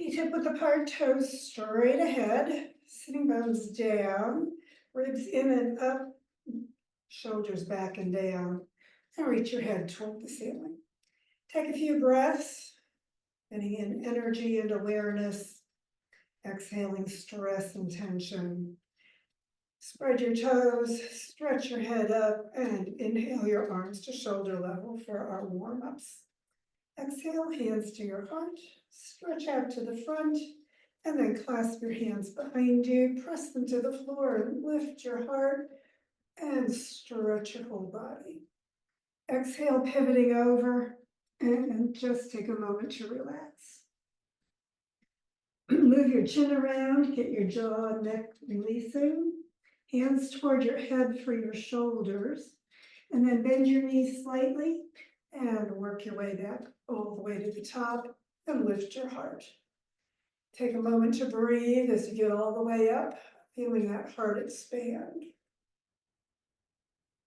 Feet hip width apart, toes straight ahead, sitting bones down, ribs in and up, shoulders back and down, and reach your head toward the ceiling. Take a few breaths, getting in energy and awareness, exhaling stress and tension. Spread your toes, stretch your head up, and inhale your arms to shoulder level for our warm-ups. Exhale, hands to your heart, stretch out to the front, and then clasp your hands behind you, press them to the floor and lift your heart and stretch your whole body. Exhale, pivoting over, and just take a moment to relax. Move your chin around, get your jaw and neck releasing. Hands toward your head for your shoulders, and then bend your knees slightly and work your way back all the way to the top and lift your heart. Take a moment to breathe as you get all the way up, feeling that heart expand.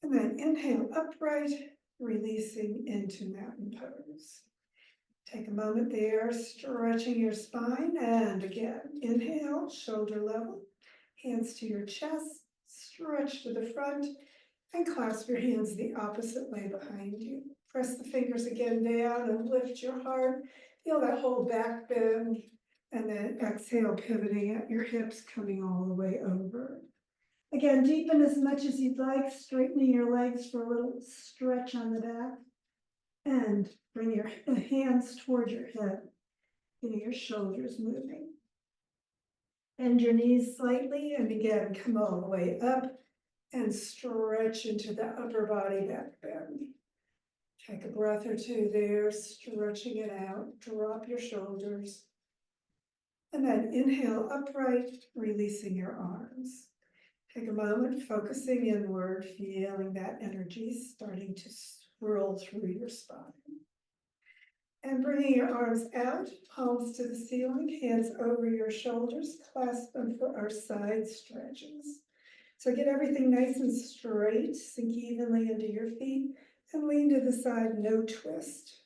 And then inhale upright, releasing into mountain pose. Take a moment there, stretching your spine, and again, inhale, shoulder level, hands to your chest, stretch to the front, and clasp your hands the opposite way behind you. Press the fingers again down and lift your heart. Feel that whole back bend, and then exhale, pivoting at your hips, coming all the way over. Again, deepen as much as you'd like, straightening your legs for a little stretch on the back, and bring your hands toward your head, getting your shoulders moving. Bend your knees slightly, and again, come all the way up and stretch into the upper body back bend. Take a breath or two there, stretching it out. Drop your shoulders. And then inhale upright, releasing your arms. Take a moment, focusing inward, feeling that energy starting to swirl through your spine. And bringing your arms out, palms to the ceiling, hands over your shoulders, clasp them for our side stretches. So get everything nice and straight, sink evenly into your feet, and lean to the side, no twist.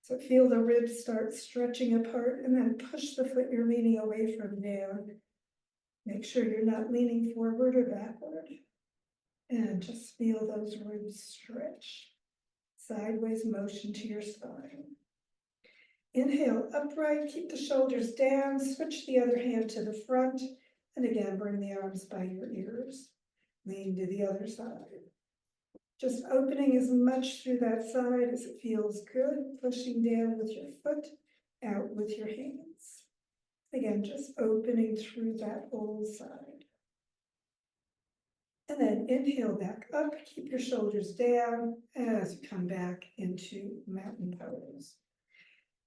So feel the ribs start stretching apart, and then push the foot you're leaning away from down. Make sure you're not leaning forward or backward. And just feel those ribs stretch. Sideways motion to your spine. Inhale upright, keep the shoulders down, switch the other hand to the front, and again, bring the arms by your ears. Lean to the other side. Just opening as much through that side as it feels good, pushing down with your foot, out with your hands. Again, just opening through that whole side. And then inhale back up, keep your shoulders down as you come back into mountain pose.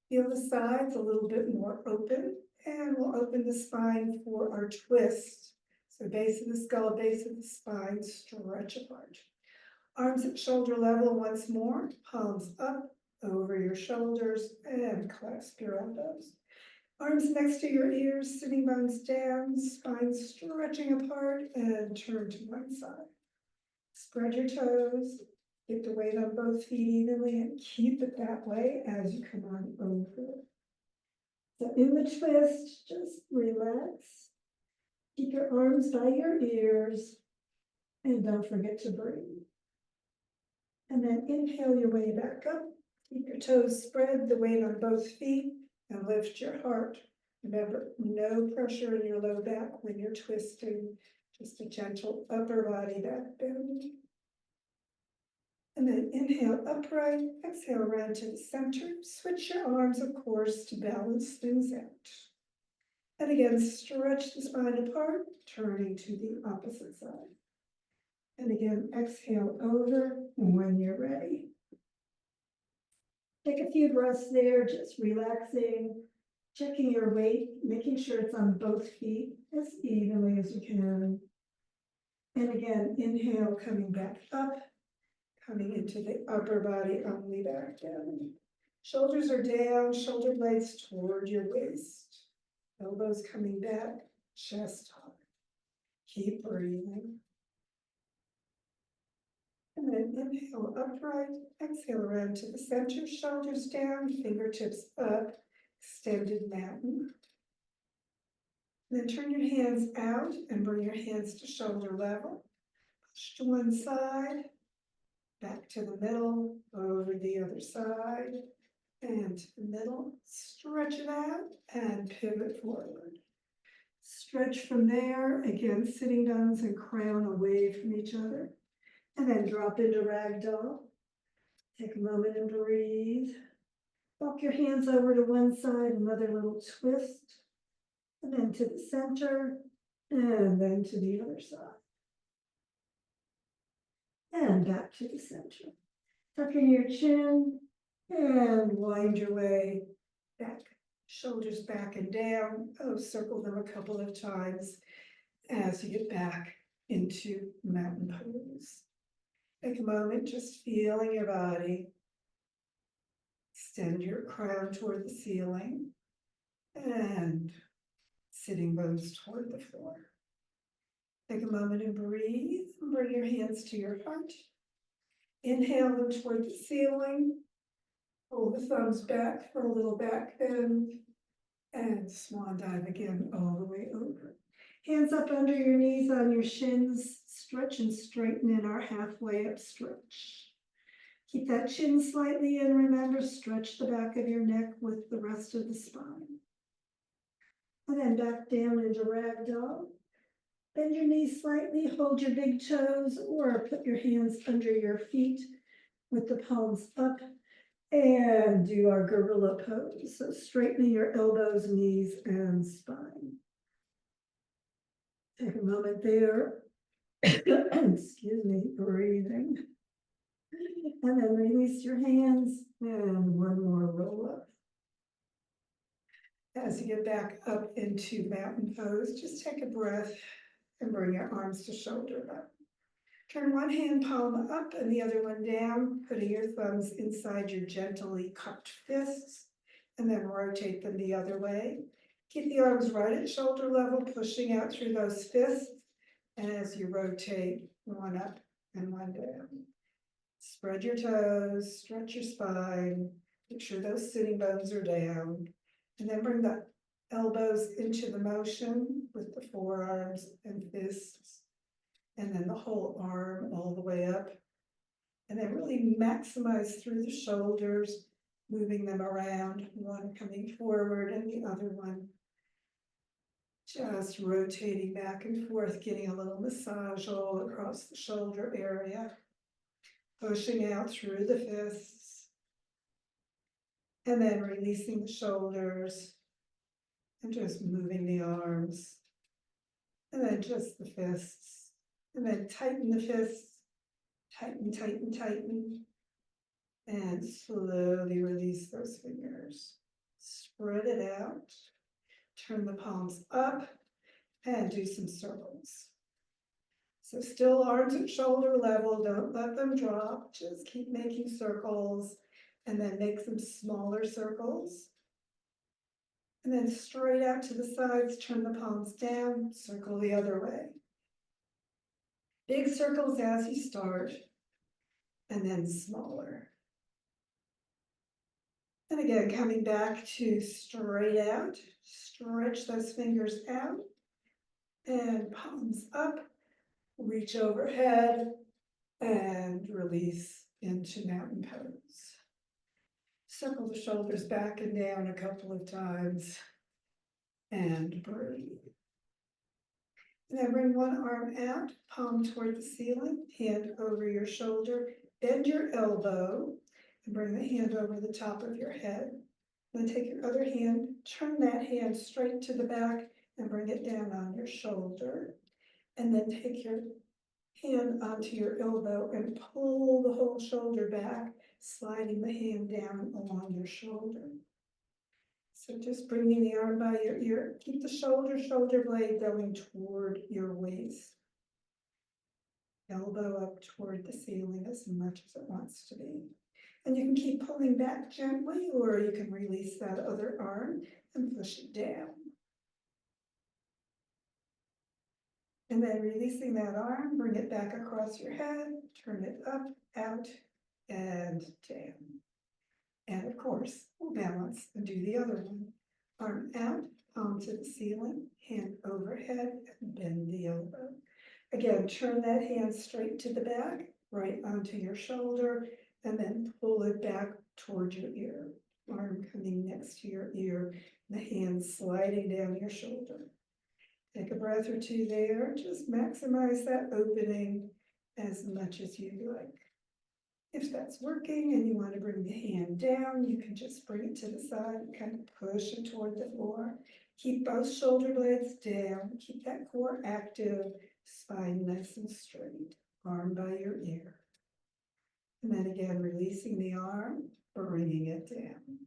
Feel the sides a little bit more open, and we'll open the spine for our twist. So base of the skull, base of the spine, stretch apart. Arms at shoulder level once more, palms up over your shoulders, and clasp your elbows. Arms next to your ears, sitting bones down, spine stretching apart, and turn to one side. Spread your toes, get the weight on both feet evenly, and keep it that way as you come on over. So in the twist, just relax. Keep your arms by your ears, and don't forget to breathe. And then inhale your way back up. Keep your toes spread, the weight on both feet, and lift your heart. Remember, no pressure in your low back when you're twisting, just a gentle upper body back bend. And then inhale upright, exhale around to the center. Switch your arms, of course, to balance things out. And again, stretch the spine apart, turning to the opposite side. And again, exhale over when you're ready. Take a few breaths there, just relaxing, checking your weight, making sure it's on both feet as evenly as you can. And again, inhale, coming back up, coming into the upper body, only back down. Shoulders are down, shoulder blades toward your waist. Elbows coming back, chest high. Keep breathing. And then inhale upright, exhale around to the center, shoulders down, fingertips up, extended mountain. Then turn your hands out and bring your hands to shoulder level. Push to one side, back to the middle, over the other side, and to the middle. Stretch it out and pivot forward. Stretch from there, again, sitting bones and crown away from each other. And then drop into ragdoll. Take a moment and breathe. Walk your hands over to one side, another little twist. And then to the center, and then to the other side. And back to the center. Tuck in your chin and wind your way back. Shoulders back and down. Oh, circle them a couple of times as you get back into mountain pose. Take a moment, just feeling your body. Extend your crown toward the ceiling and sitting bones toward the floor. Take a moment and breathe. Bring your hands to your heart. Inhale them toward the ceiling. Pull the thumbs back for a little back bend. And swan dive again all the way over. Hands up under your knees on your shins. Stretch and straighten in our halfway up stretch. Keep that chin slightly in. Remember, stretch the back of your neck with the rest of the spine. And then back down into ragdoll. Bend your knees slightly, hold your big toes, or put your hands under your feet with the palms up and do our gorilla pose. So straightening your elbows, knees, and spine. Take a moment there. Excuse me, breathing. And then release your hands and one more roll up. As you get back up into mountain pose, just take a breath and bring your arms to shoulder up. Turn one hand palm up and the other one down, putting your thumbs inside your gently cupped fists, and then rotate them the other way. Keep the arms right at shoulder level, pushing out through those fists, and as you rotate, one up and one down. Spread your toes, stretch your spine, make sure those sitting bones are down, and then bring the elbows into the motion with the forearms and fists, and then the whole arm all the way up. And then really maximize through the shoulders, moving them around, one coming forward and the other one just rotating back and forth, getting a little massage all across the shoulder area, pushing out through the fists, and then releasing the shoulders and just moving the arms, and then just the fists, and then tighten the fists, tighten, tighten, tighten, and slowly release those fingers. Spread it out, turn the palms up, and do some circles. So still arms at shoulder level, don't let them drop, just keep making circles, and then make some smaller circles. And then straight out to the sides, turn the palms down, circle the other way. Big circles as you start, and then smaller. And again, coming back to straight out, stretch those fingers out, and palms up, reach overhead, and release into mountain pose. Circle the shoulders back and down a couple of times, and breathe. And then bring one arm out, palm toward the ceiling, hand over your shoulder, bend your elbow, and bring the hand over the top of your head. Then take your other hand, turn that hand straight to the back, and bring it down on your shoulder. And then take your hand onto your elbow and pull the whole shoulder back, sliding the hand down along your shoulder. So just bringing the arm by your ear, keep the shoulder blade going toward your waist. Elbow up toward the ceiling as much as it wants to be. And you can keep pulling back gently, or you can release that other arm and push it down. And then releasing that arm, bring it back across your head, turn it up, out, and down. And of course, we'll balance and do the other one. Arm out, palm to the ceiling, hand overhead, and bend the elbow. Again, turn that hand straight to the back, right onto your shoulder, and then pull it back toward your ear. Arm coming next to your ear, the hand sliding down your shoulder. Take a breath or two there, just maximize that opening as much as you'd like. If that's working and you want to bring the hand down, you can just bring it to the side and kind of push it toward the floor. Keep both shoulder blades down, keep that core active, spine nice and straight, arm by your ear. And then again, releasing the arm, bringing it down.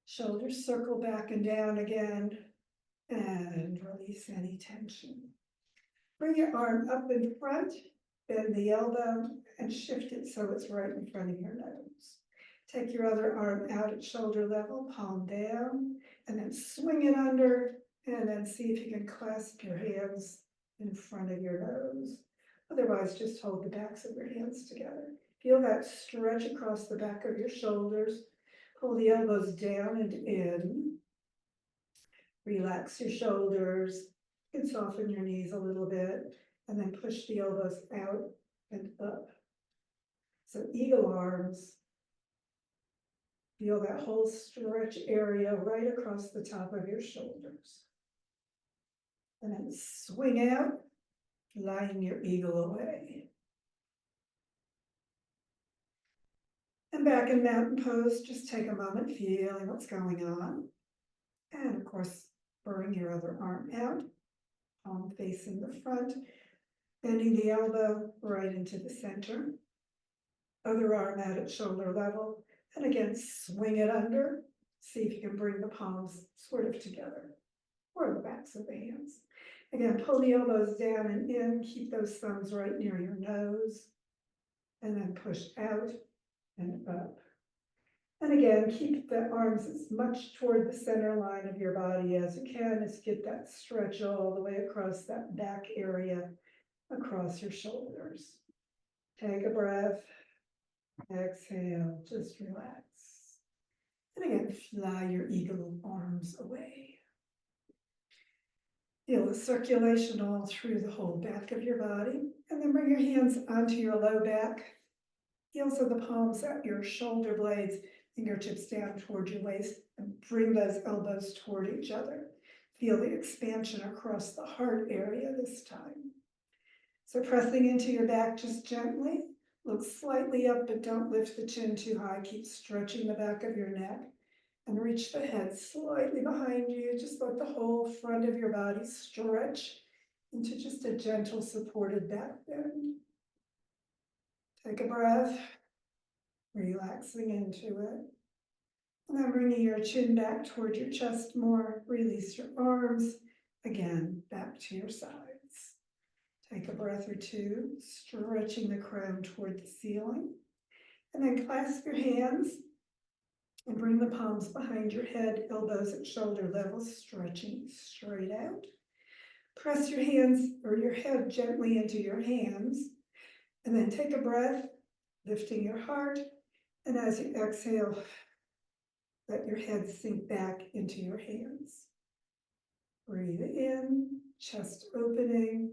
Shoulders circle back and down again, and release any tension. Bring your arm up in front, bend the elbow, and shift it so it's right in front of your nose. Take your other arm out at shoulder level, palm down, and then swing it under, and then see if you can clasp your hands in front of your nose. Otherwise, just hold the backs of your hands together. Feel that stretch across the back of your shoulders. Pull the elbows down and in. Relax your shoulders. You can soften your knees a little bit, and then push the elbows out and up. So eagle arms. Feel that whole stretch area right across the top of your shoulders. And then swing out, flying your eagle away. And back in mountain pose, just take a moment feeling what's going on. And of course, bring your other arm out, palm facing the front, bending the elbow right into the center. Other arm out at shoulder level, and again, swing it under. See if you can bring the palms sort of together, or the backs of the hands. Again, pull the elbows down and in, keep those thumbs right near your nose, and then push out and up. And again, keep the arms as much toward the center line of your body as you can, as you get that stretch all the way across that back area, across your shoulders. Take a breath. Exhale, just relax. And again, fly your eagle arms away. Feel the circulation all through the whole back of your body. And then bring your hands onto your low back. Heels of the palms at your shoulder blades, fingertips down toward your waist, and bring those elbows toward each other. Feel the expansion across the heart area this time. So pressing into your back just gently. Look slightly up, but don't lift the chin too high. Keep stretching the back of your neck and reach the head slightly behind you. Just let the whole front of your body stretch into just a gentle supported back bend. Take a breath, relaxing into it. And then bringing your chin back toward your chest more. Release your arms, again, back to your sides. Take a breath or two, stretching the crown toward the ceiling. And then clasp your hands and bring the palms behind your head, elbows at shoulder level, stretching straight out. Press your hands or your head gently into your hands. And then take a breath, lifting your heart. And as you exhale, let your head sink back into your hands. Breathe in, chest opening.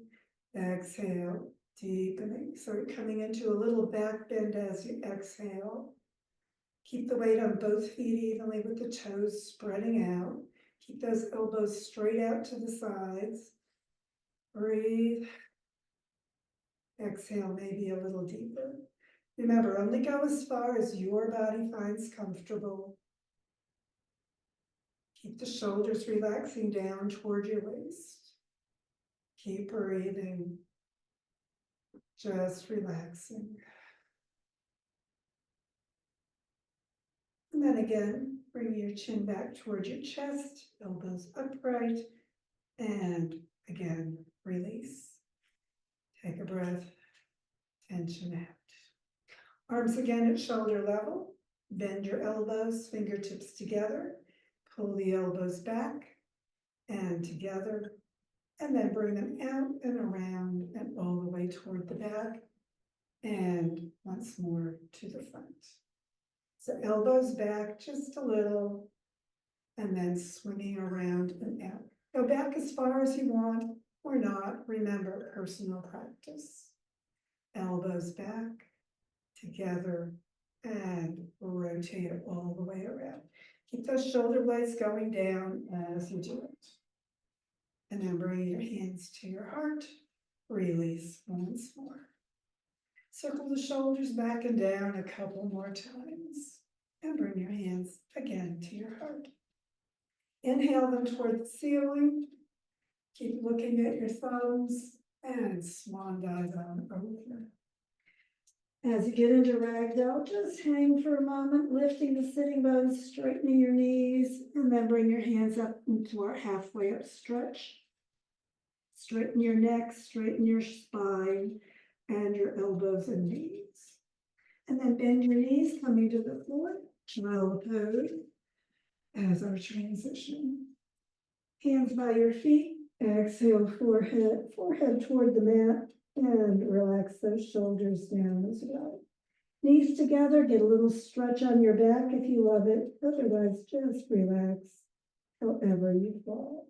Exhale, deepening. So you're coming into a little back bend as you exhale. Keep the weight on both feet evenly with the toes spreading out. Keep those elbows straight out to the sides. Breathe. Exhale, maybe a little deeper. Remember, only go as far as your body finds comfortable. Keep the shoulders relaxing down toward your waist. Keep breathing, just relaxing. And then again, bring your chin back toward your chest, elbows upright, and again, release. Take a breath, tension out. Arms again at shoulder level, bend your elbows, fingertips together, pull the elbows back and together. And then bring them out and around and all the way toward the back. And once more to the front. So elbows back just a little. and then swinging around and out. Go back as far as you want or not. Remember, personal practice. Elbows back, together, and rotate it all the way around. Keep those shoulder blades going down as you do it. And then bring your hands to your heart. Release once more. Circle the shoulders back and down a couple more times. And bring your hands again to your heart. Inhale them toward the ceiling. Keep looking at your thumbs and swan dive on over. As you get into ragdoll, just hang for a moment, lifting the sitting bones, straightening your knees, and then bring your hands up into our halfway up stretch. Straighten your neck, straighten your spine, and your elbows and knees. And then bend your knees, coming to the floor, child pose as our transition. Hands by your feet, exhale, forehead toward the mat, and relax those shoulders down as well. Knees together, get a little stretch on your back if you love it. Otherwise, just relax however you fall.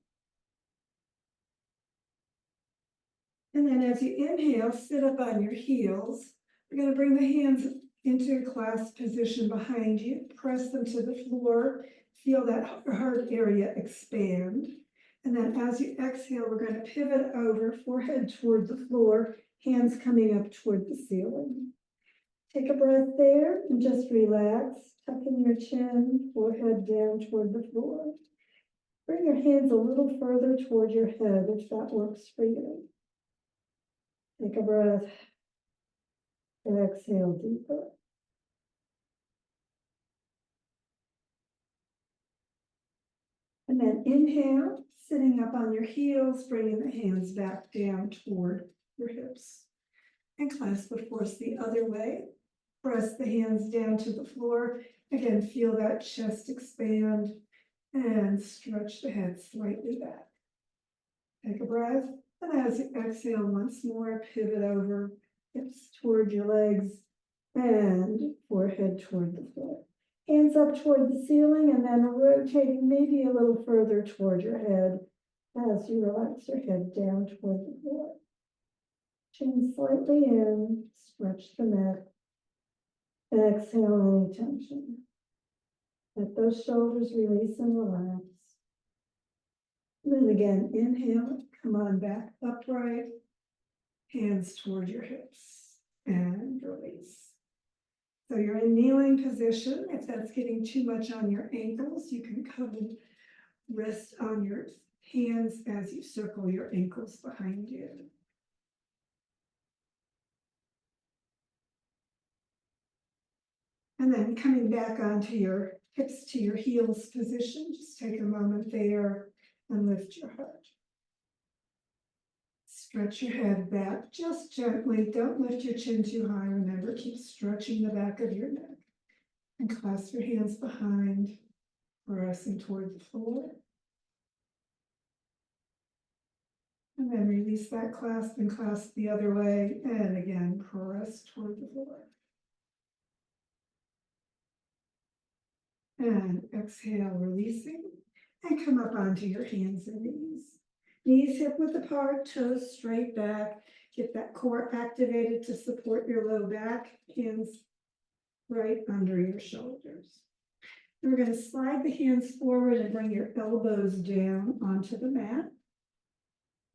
And then as you inhale, sit up on your heels. We're going to bring the hands into a clasp position behind you. Press them to the floor. Feel that heart area expand. And then as you exhale, we're going to pivot over, forehead toward the floor, hands coming up toward the ceiling. Take a breath there and just relax, tucking your chin, forehead down toward the floor. Bring your hands a little further toward your head if that works for you. Take a breath. Exhale deeper. And then inhale, sitting up on your heels, bringing the hands back down toward your hips. And clasp the force the other way. Press the hands down to the floor. Again, feel that chest expand and stretch the head slightly back. Take a breath. And as you exhale once more, pivot over, hips toward your legs and forehead toward the floor. Hands up toward the ceiling and then rotating maybe a little further toward your head as you relax your head down toward the floor. Chin slightly in, stretch the neck. Exhale any tension. Let those shoulders release and relax. And then again, inhale, come on back upright, hands toward your hips, and release. So you're in kneeling position. If that's getting too much on your ankles, you can come and rest on your hands as you circle your ankles behind you. And then coming back onto your hips to your heels position, just take a moment there and lift your heart. Stretch your head back just gently. Don't lift your chin too high. Remember, keep stretching the back of your neck. And clasp your hands behind, pressing toward the floor. And then release that clasp and clasp the other way. And again, press toward the floor. And exhale, releasing. And come up onto your hands and knees. Knees hip width apart, toes straight back. Get that core activated to support your low back. Hands right under your shoulders. And we're going to slide the hands forward and bring your elbows down onto the mat.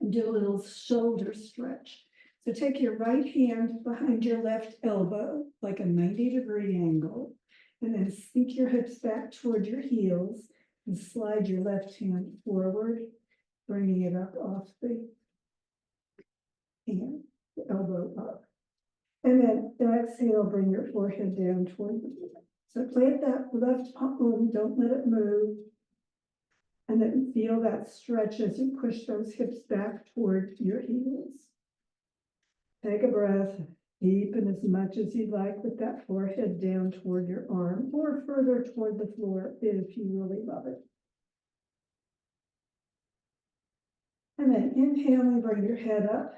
And do a little shoulder stretch. So take your right hand behind your left elbow, like a 90-degree angle. And then sink your hips back toward your heels and slide your left hand forward, bringing it up off the hand, the elbow up. And then exhale, bring your forehead down toward the floor. So plant that left palm, don't let it move. And then feel that stretch as you push those hips back toward your heels. Take a breath. Deepen as much as you'd like with that forehead down toward your arm or further toward the floor if you really love it. And then inhaling, bring your head up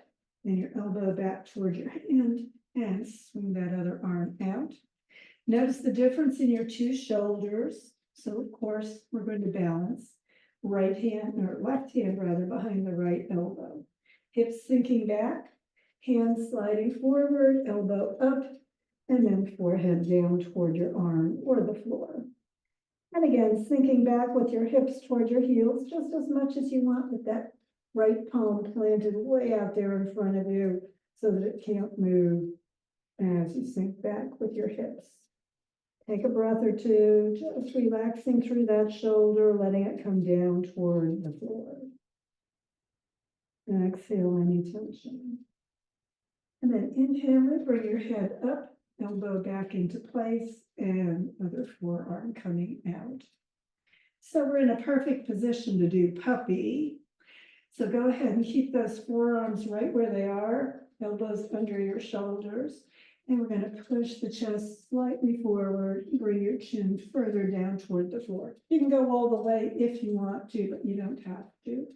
and your elbow back toward your hand and swing that other arm out. Notice the difference in your two shoulders. So of course, we're going to balance right hand or left hand rather behind the right elbow. Hips sinking back, hands sliding forward, elbow up, and then forehead down toward your arm or the floor. And again, sinking back with your hips toward your heels, just as much as you want with that right palm planted way out there in front of you so that it can't move as you sink back with your hips. Take a breath or two, just relaxing through that shoulder, letting it come down toward the floor. And exhale any tension. And then inhale it, bring your head up, elbow back into place, and other forearm coming out. So we're in a perfect position to do puppy. So go ahead and keep those forearms right where they are, elbows under your shoulders. And we're going to push the chest slightly forward, bring your chin further down toward the floor. You can go all the way if you want to, but you don't have to.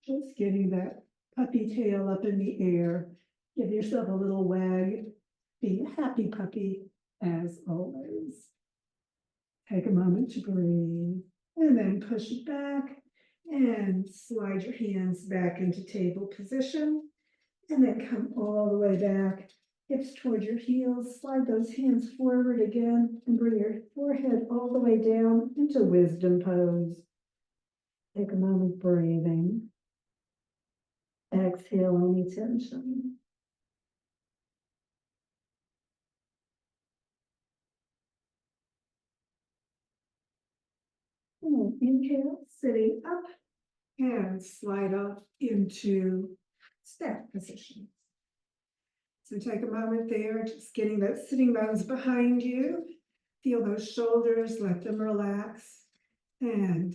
Just getting that puppy tail up in the air. Give yourself a little wag. Be a happy puppy as always. Take a moment to breathe and then push it back and slide your hands back into table position and then come all the way back. Hips toward your heels, slide those hands forward again and bring your forehead all the way down into wisdom pose. Take a moment breathing. Exhale any tension. And inhale, sitting up and slide off into staff position. So take a moment there, just getting those sitting bones behind you. Feel those shoulders, let them relax, and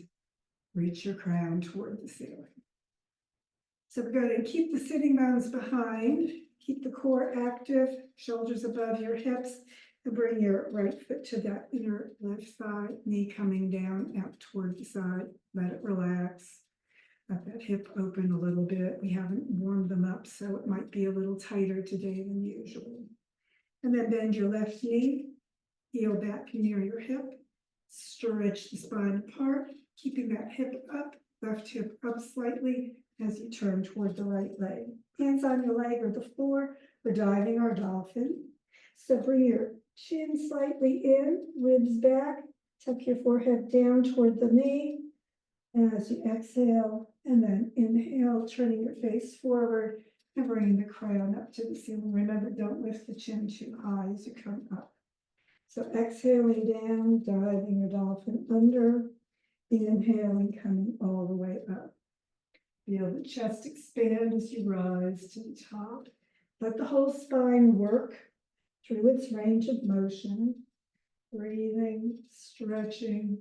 reach your crown toward the ceiling. So we're going to keep the sitting bones behind, keep the core active, shoulders above your hips, and bring your right foot to that inner left side, knee coming down out toward the side. Let it relax. Let that hip open a little bit. We haven't warmed them up, so it might be a little tighter today than usual. And then bend your left knee, heel back near your hip, stretch the spine apart, keeping that hip up, left hip up slightly as you turn toward the right leg. Hands on your leg or the floor, we're diving our dolphin. So bring your chin slightly in, ribs back, tuck your forehead down toward the knee. And as you exhale, and then inhale, turning your face forward and bringing the crown up to the ceiling. Remember, don't lift the chin too high as you come up. So exhaling down, diving your dolphin under, inhaling, coming all the way up. Feel the chest expand as you rise to the top. Let the whole spine work through its range of motion. Breathing, stretching,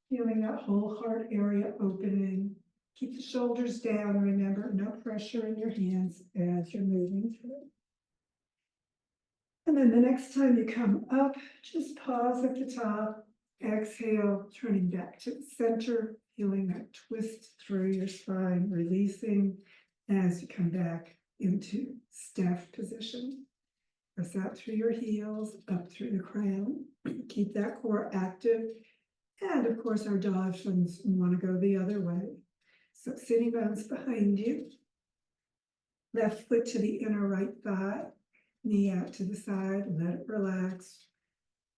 feeling that whole heart area opening. Keep the shoulders down. Remember, no pressure in your hands as you're moving through. And then the next time you come up, just pause at the top. Exhale, turning back to the center, feeling that twist through your spine, releasing as you come back into staff position. Press out through your heels, up through the crown. Keep that core active. And of course, our dolphins want to go the other way. So sitting bones behind you. Left foot to the inner right thigh. Knee out to the side. Let it relax.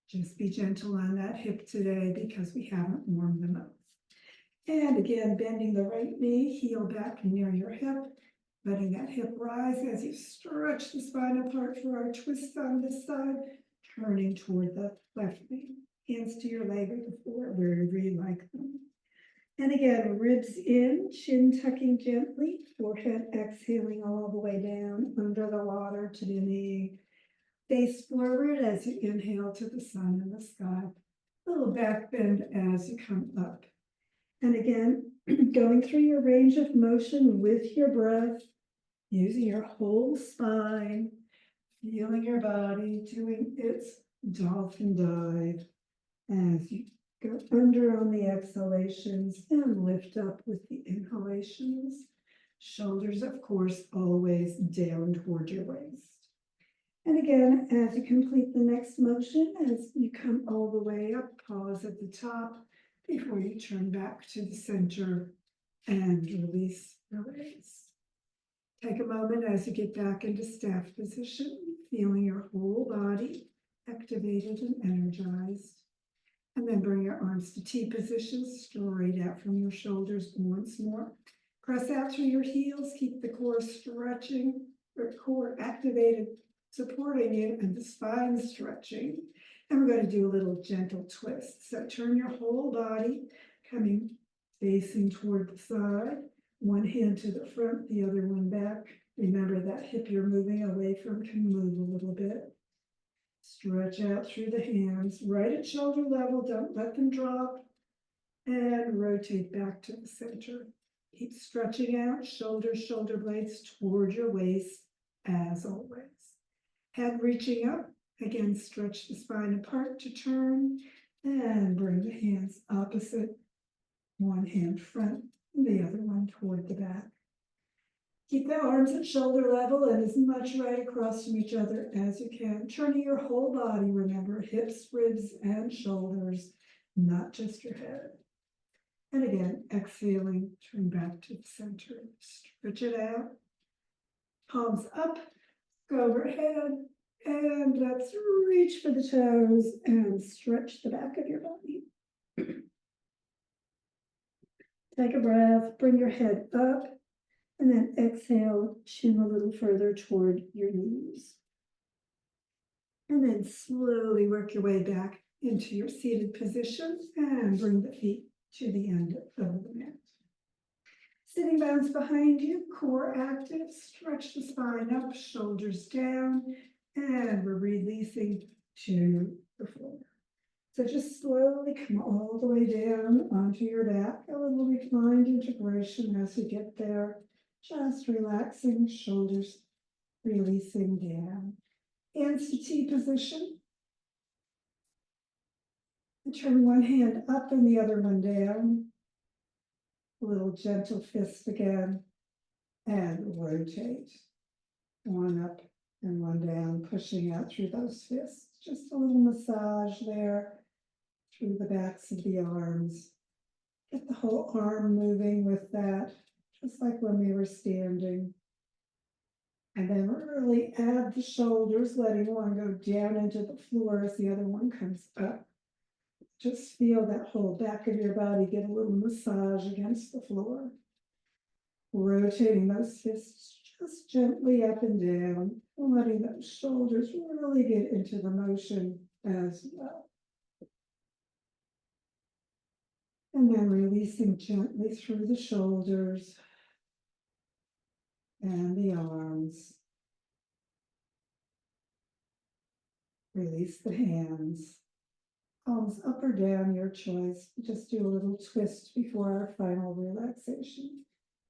Just be gentle on that hip today because we haven't warmed them up. And again, bending the right knee, heel back near your hip. Letting that hip rise as you stretch the spine apart for our twist on this side. Turning toward the left knee. Hands to your leg or the floor, wherever you like them. And again, ribs in, chin tucking gently, forehead exhaling all the way down under the water to the knee. Face forward as you inhale to the sun and the sky. Little back bend as you come up. And again, going through your range of motion with your breath, using your whole spine, feeling your body doing its dolphin dive. As you go under on the exhalations and lift up with the inhalations. Shoulders, of course, always down toward your waist. And again, as you complete the next motion, as you come all the way up, pause at the top, before you turn back to the center and release the legs. Take a moment as you get back into staff position, feeling your whole body activated and energized. And then bring your arms to T position, straight out from your shoulders once more. Press out through your heels, keep the core stretching, your core activated, supporting you, and the spine stretching. And we're going to do a little gentle twist. So turn your whole body, coming facing toward the side. One hand to the front, the other one back. Remember that hip you're moving away from can move a little bit. Stretch out through the hands, right at shoulder level, don't let them drop. And rotate back to the center. Keep stretching out, shoulder blades toward your waist, as always. Head reaching up, again, stretch the spine apart to turn, and bring the hands opposite. One hand front, the other one toward the back. Keep the arms at shoulder level and as much right across from each other as you can. Turning your whole body, remember, hips, ribs, and shoulders, not just your head. And again, exhaling, turn back to the center. Stretch it out. Palms up, go overhead, and let's reach for the toes and stretch the back of your body. Take a breath, bring your head up, and then exhale, chin a little further toward your knees. And then slowly work your way back into your seated position and bring the feet to the end of the mat. Sitting bones behind you, core active, stretch the spine up, shoulders down, and we're releasing to the floor. So just slowly come all the way down onto your back, a little reclined integration as you get there. Just relaxing, shoulders releasing down. Hands to T position. And turn one hand up and the other one down. A little gentle fist again. And rotate. One up and one down, pushing out through those fists. Just a little massage there through the backs of the arms. Get the whole arm moving with that. Just like when we were standing. And then really add the shoulders, letting one go down into the floor as the other one comes up. Just feel that whole back of your body get a little massage against the floor. Rotating those fists just gently up and down, letting those shoulders really get into the motion as well. And then releasing gently through the shoulders. And the arms. Release the hands. Palms up or down, your choice. Just do a little twist before our final relaxation.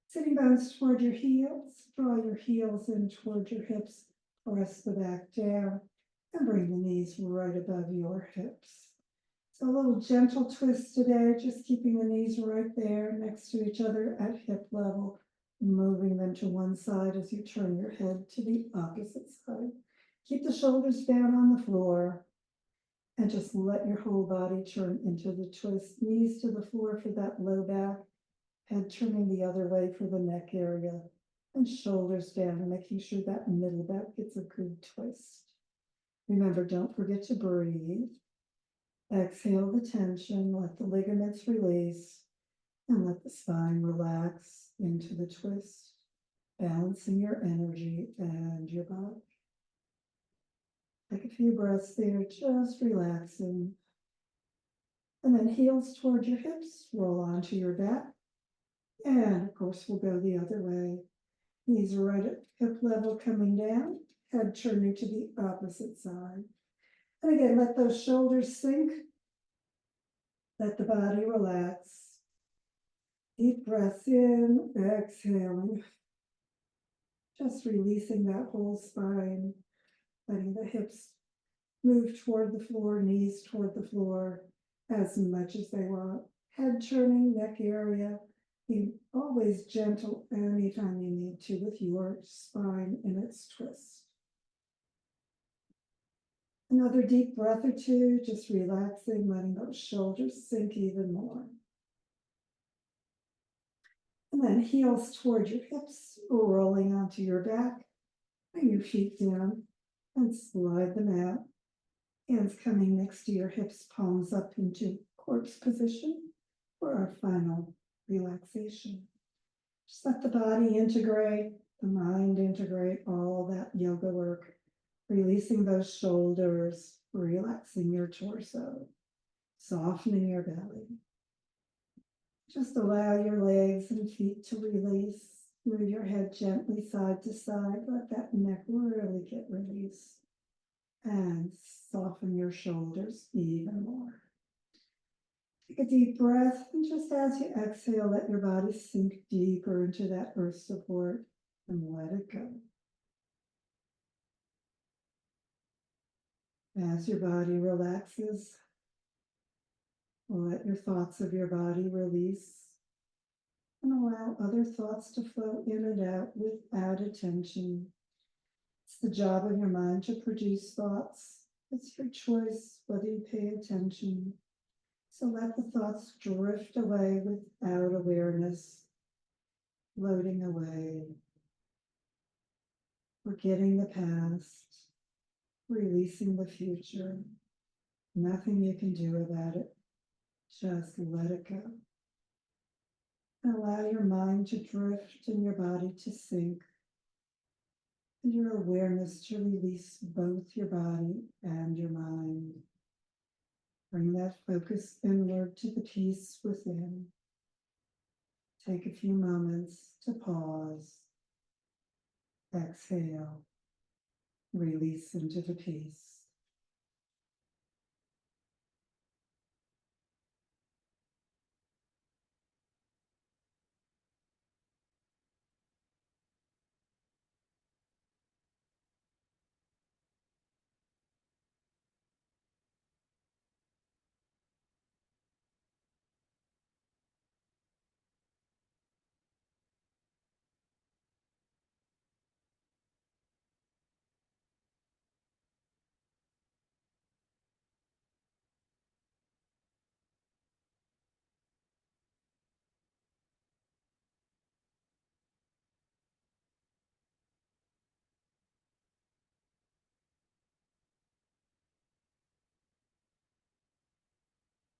Sitting bones toward your heels. Draw your heels in toward your hips. Press the back down. And bring the knees right above your hips. So a little gentle twist today, just keeping the knees right there next to each other at hip level. Moving them to one side as you turn your head to the opposite side. Keep the shoulders down on the floor and just let your whole body turn into the twist. Knees to the floor for that low back, head turning the other way for the neck area, and shoulders down, making sure that middle back gets a good twist. Remember, don't forget to breathe. Exhale the tension, let the ligaments release. And let the spine relax into the twist, balancing your energy and your body. Take a few breaths there, just relaxing. And then heels toward your hips, roll onto your back. And of course, we'll go the other way. Knees right at hip level coming down, head turning to the opposite side. And again, let those shoulders sink. Let the body relax. Deep breaths in, exhaling. Just releasing that whole spine, letting the hips move toward the floor, knees toward the floor as much as they want. Head turning, neck area. Be always gentle anytime you need to with your spine in its twist. Another deep breath or two, just relaxing, letting those shoulders sink even more. And then heels toward your hips, rolling onto your back. Bring your feet down and slide them out. Hands coming next to your hips, palms up into corpse position for our final relaxation. Just let the body integrate, the mind integrate all that yoga work, releasing those shoulders, relaxing your torso, softening your belly. Just allow your legs and feet to release. Move your head gently side to side. Let that neck really get released. And soften your shoulders even more. Take a deep breath, and just as you exhale, let your body sink deeper into that earth support and let it go. As your body relaxes, let your thoughts of your body release and allow other thoughts to flow in and out without attention. It's the job of your mind to produce thoughts. It's your choice whether you pay attention. So let the thoughts drift away without awareness, floating away, forgetting the past, releasing the future. Nothing you can do about it. Just let it go. Allow your mind to drift and your body to sink. And your awareness to release both your body and your mind. Bring that focus inward to the peace within. Take a few moments to pause. Exhale. Release into the peace.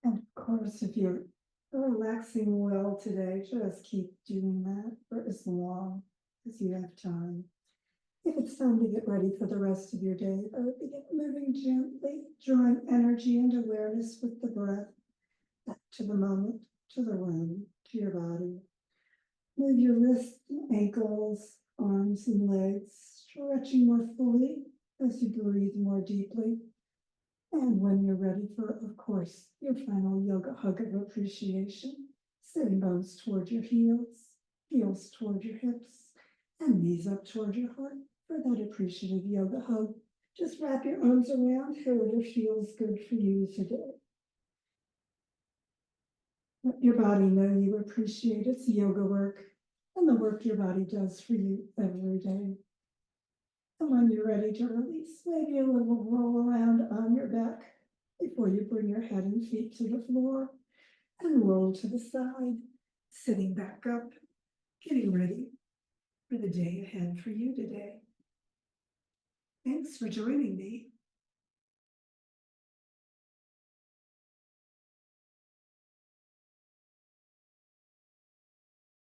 And of course, if you're relaxing well today, just keep doing that for as long as you have time. If it's time to get ready for the rest of your day, I would begin moving gently, drawing energy and awareness with the breath back to the moment, to the room, to your body. Move your wrists and ankles, arms and legs, stretching more fully as you breathe more deeply. And when you're ready for, of course, your final yoga hug of appreciation, sitting bones toward your heels, heels toward your hips, and knees up toward your heart for that appreciative yoga hug. Just wrap your arms around whoever feels good for you today. Let your body know you appreciate its yoga work and the work your body does for you every day. And when you're ready to release, maybe a little roll around on your back before you bring your head and feet to the floor and roll to the side, sitting back up, getting ready for the day ahead for you today. Thanks for joining me.